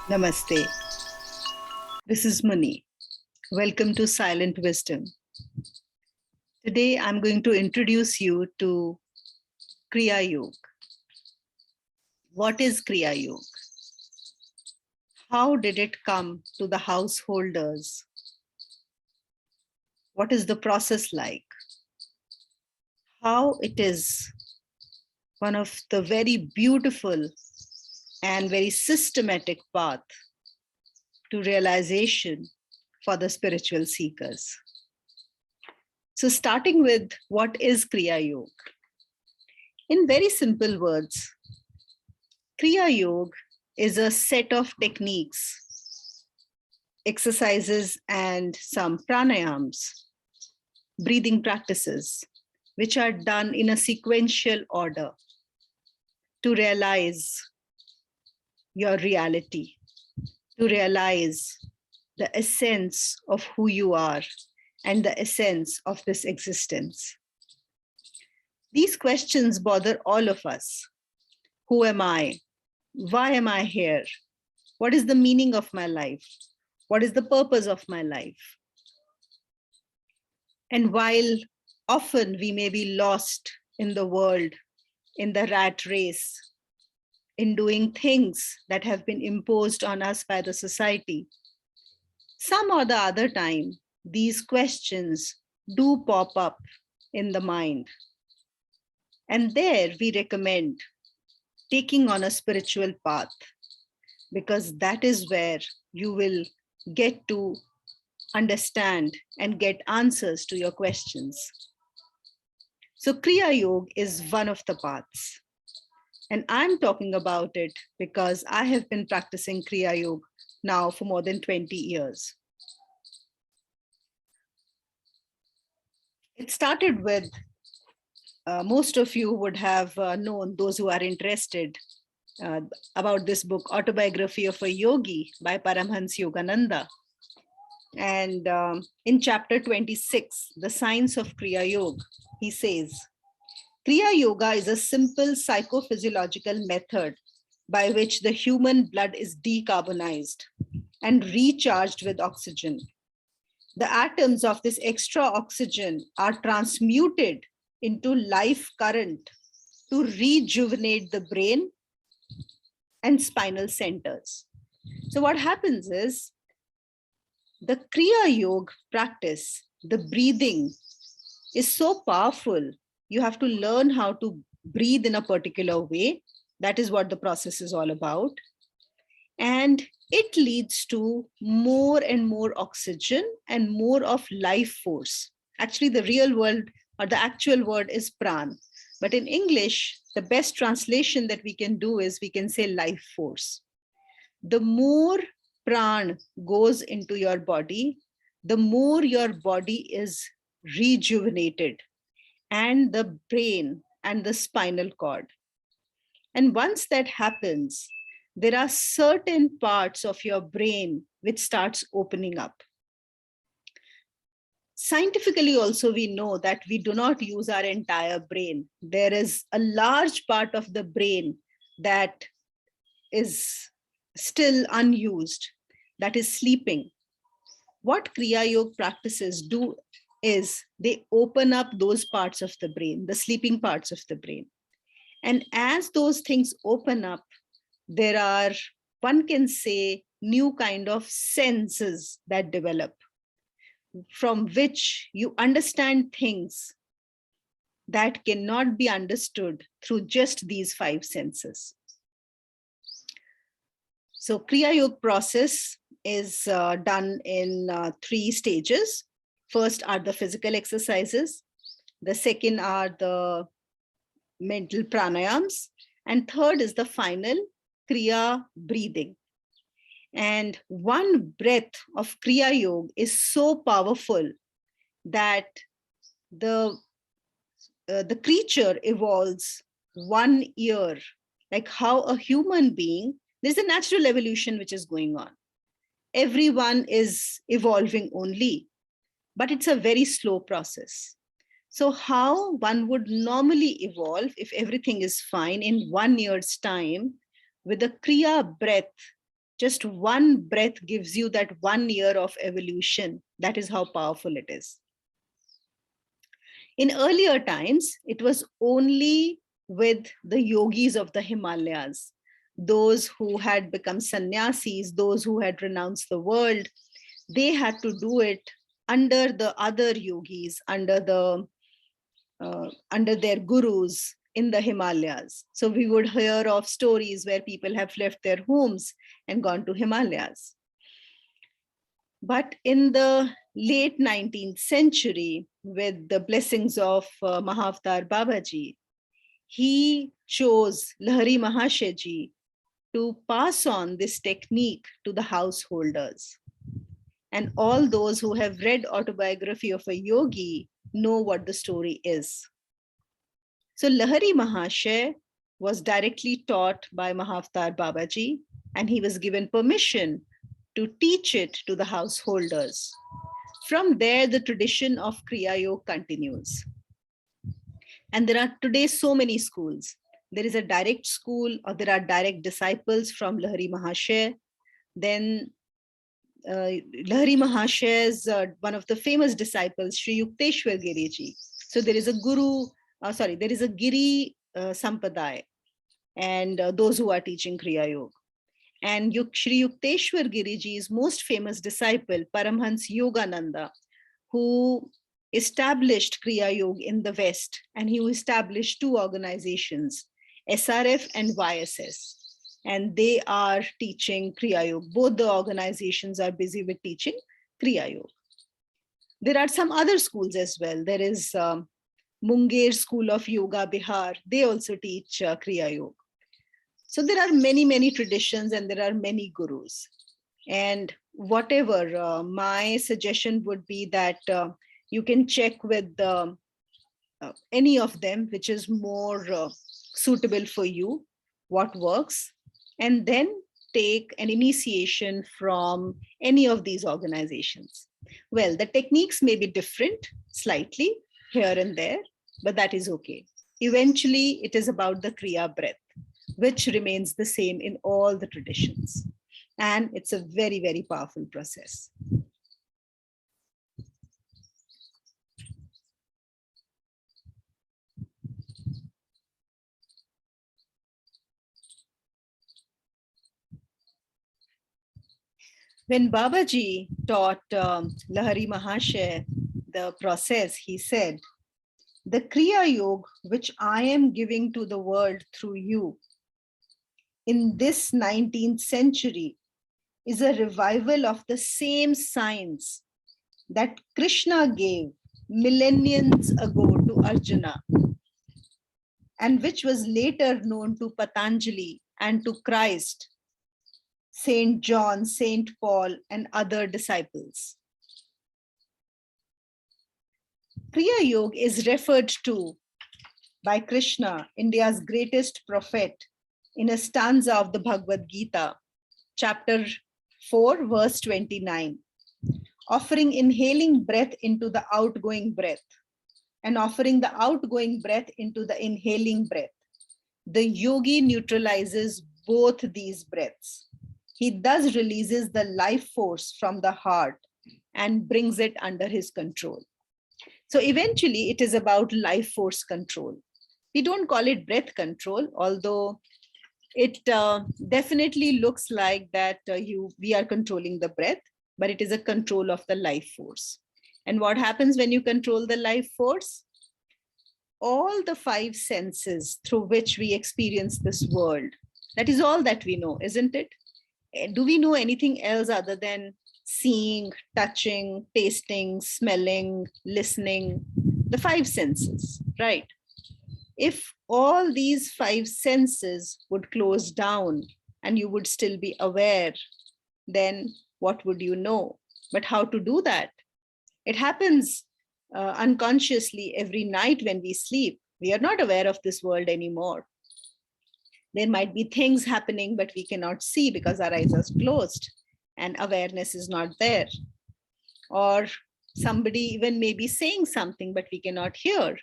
Namaste. This is Muni. Welcome to Silent Wisdom. Today I'm going to introduce you to Kriya Yoga. What is Kriya Yoga? How did it come to the householders? What is the process like? How it is one of the very beautiful and very systematic path to realization for the spiritual seekers. So starting with what is Kriya Yoga? In very simple words, Kriya Yoga is a set of techniques, exercises, and some pranayams, breathing practices, which are done in a sequential order to realize your reality, to realize the essence of who you are and the essence of this existence. These questions bother all of us. Who am I? Why am I here? What is the meaning of my life? What is the purpose of my life? And while often we may be lost in the world, in the rat race, in doing things that have been imposed on us by the society, some or the other time, these questions do pop up in the mind. And there we recommend taking on a spiritual path, because that is where you will get to understand and get answers to your questions. So Kriya Yoga is one of the paths. And I'm talking about it because I have been practicing Kriya Yoga now for more than 20 years. It started with, most of you would have known, those who are interested, about this book, Autobiography of a Yogi by Paramhans Yogananda. And in chapter 26, The Science of Kriya Yoga, he says, Kriya Yoga is a simple psychophysiological method by which the human blood is decarbonized and recharged with oxygen. The atoms of this extra oxygen are transmuted into life current to rejuvenate the brain and spinal centers. So what happens is, the Kriya Yoga practice, the breathing is so powerful. You have to learn how to breathe in a particular way. That is what the process is all about. And it leads to more and more oxygen and more of life force. Actually, the real word or the actual word is pran. But in English, the best translation that we can do is we can say life force. The more pran goes into your body, the more your body is rejuvenated, and the brain and the spinal cord. And once that happens, there are certain parts of your brain which starts opening up. Scientifically also, we know that we do not use our entire brain. There is a large part of the brain that is still unused, that is sleeping. What Kriya Yoga practices do is they open up those parts of the brain, the sleeping parts of the brain. And as those things open up, there are, one can say, new kind of senses that develop, from which you understand things that cannot be understood through just these five senses. So Kriya Yoga process is done in three stages. First are the physical exercises. The second are the mental pranayams. And third is the final Kriya breathing. And one breath of Kriya Yoga is so powerful that the creature evolves 1 year, like how a human being, there's a natural evolution which is going on. Everyone is evolving only, but it's a very slow process. So how one would normally evolve if everything is fine in 1 year's time, with a Kriya breath, Just one breath gives you that 1 year of evolution. That is how powerful it is. In earlier times, it was only with the yogis of the Himalayas, those who had become sannyasis, those who had renounced the world. They had to do it under the other yogis, under their gurus in the Himalayas. So we would hear of stories where people have left their homes and gone to Himalayas. But in the late 19th century, with the blessings of Mahavtar Babaji, he chose Lahiri Mahasaya ji to pass on this technique to the householders. And all those who have read Autobiography of a Yogi know what the story is. So Lahiri Mahasaya was directly taught by Mahavtar Babaji, and he was given permission to teach it to the householders. From there, the tradition of Kriya Yoga continues. And there are today so many schools. There is a direct school, or there are direct disciples from Lahiri Mahasaya. Then Lahiri Mahasaya's one of the famous disciples, Sri Yukteswar Giriji. So there is a there is a Giri Sampradaya, and those who are teaching Kriya Yoga. And Sri Yukteswar Giriji's most famous disciple, Paramhans Yogananda, who established Kriya Yoga in the West, and he established two organizations, SRF and YSS. And they are teaching Kriya Yoga. Both the organizations are busy with teaching Kriya Yoga. There are some other schools as well. There is Munger School of Yoga, Bihar. They also teach Kriya Yoga. So there are many, many traditions, and there are many gurus. And whatever, my suggestion would be that you can check with any of them, which is more suitable for you, what works, and then take an initiation from any of these organizations. Well, the techniques may be different slightly here and there, but that is okay. Eventually, it is about the Kriya breath, which remains the same in all the traditions. And it's a very, very powerful process. When Babaji taught Lahiri Mahasaya the process, he said, "The Kriya Yoga which I am giving to the world through you in this 19th century is a revival of the same science that Krishna gave millenniums ago to Arjuna, and which was later known to Patanjali and to Christ, Saint John, Saint Paul, and other disciples." Kriya Yoga is referred to by Krishna, India's greatest prophet, in a stanza of the Bhagavad Gita, chapter 4, verse 29, offering inhaling breath into the outgoing breath and offering the outgoing breath into the inhaling breath. The yogi neutralizes both these breaths. He thus releases the life force from the heart and brings it under his control. So eventually it is about life force control. We don't call it breath control, although it definitely looks like that we are controlling the breath, but it is a control of the life force. And what happens when you control the life force? All the five senses through which we experience this world, that is all that we know, isn't it? Do we know anything else other than seeing, touching, tasting, smelling, listening? The five senses, right? If all these five senses would close down and you would still be aware, then what would you know? But how to do that? It happens unconsciously every night when we sleep. We are not aware of this world anymore. There might be things happening, but we cannot see because our eyes are closed and awareness is not there. Or somebody even may be saying something, but we cannot hear.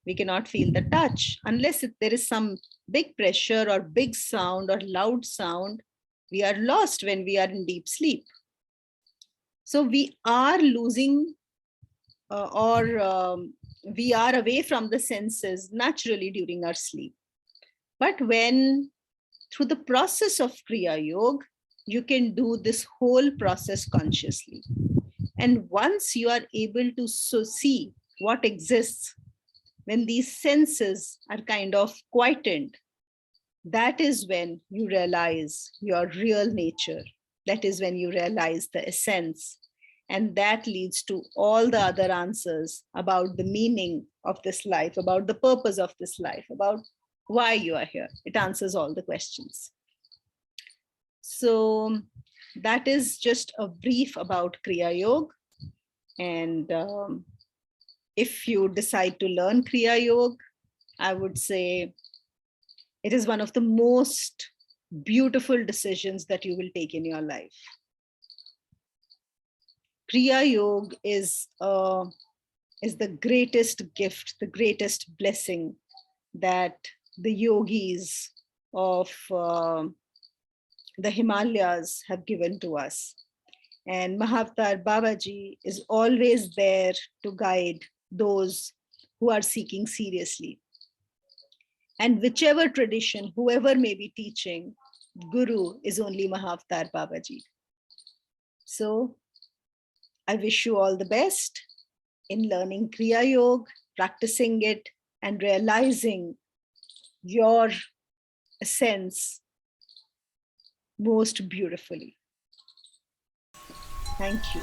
We cannot feel the touch unless there is some big pressure or big sound or loud sound. We are lost when we are in deep sleep. So we are losing or we are away from the senses naturally during our sleep. But when through the process of Kriya Yoga, you can do this whole process consciously. And once you are able to see what exists when these senses are kind of quietened, that is when you realize your real nature. That is when you realize the essence. And that leads to all the other answers about the meaning of this life, about the purpose of this life, about why you are here. It answers all the questions. So that is just a brief about Kriya Yoga. And if you decide to learn Kriya Yoga, I would say it is one of the most beautiful decisions that you will take in your life. Kriya Yoga is the greatest gift, the greatest blessing that the yogis of the Himalayas have given to us. And Mahavtar Babaji is always there to guide those who are seeking seriously. And whichever tradition, whoever may be teaching, Guru is only Mahavtar Babaji. So I wish you all the best in learning Kriya Yoga, practicing it, and realizing your essence most beautifully. Thank you.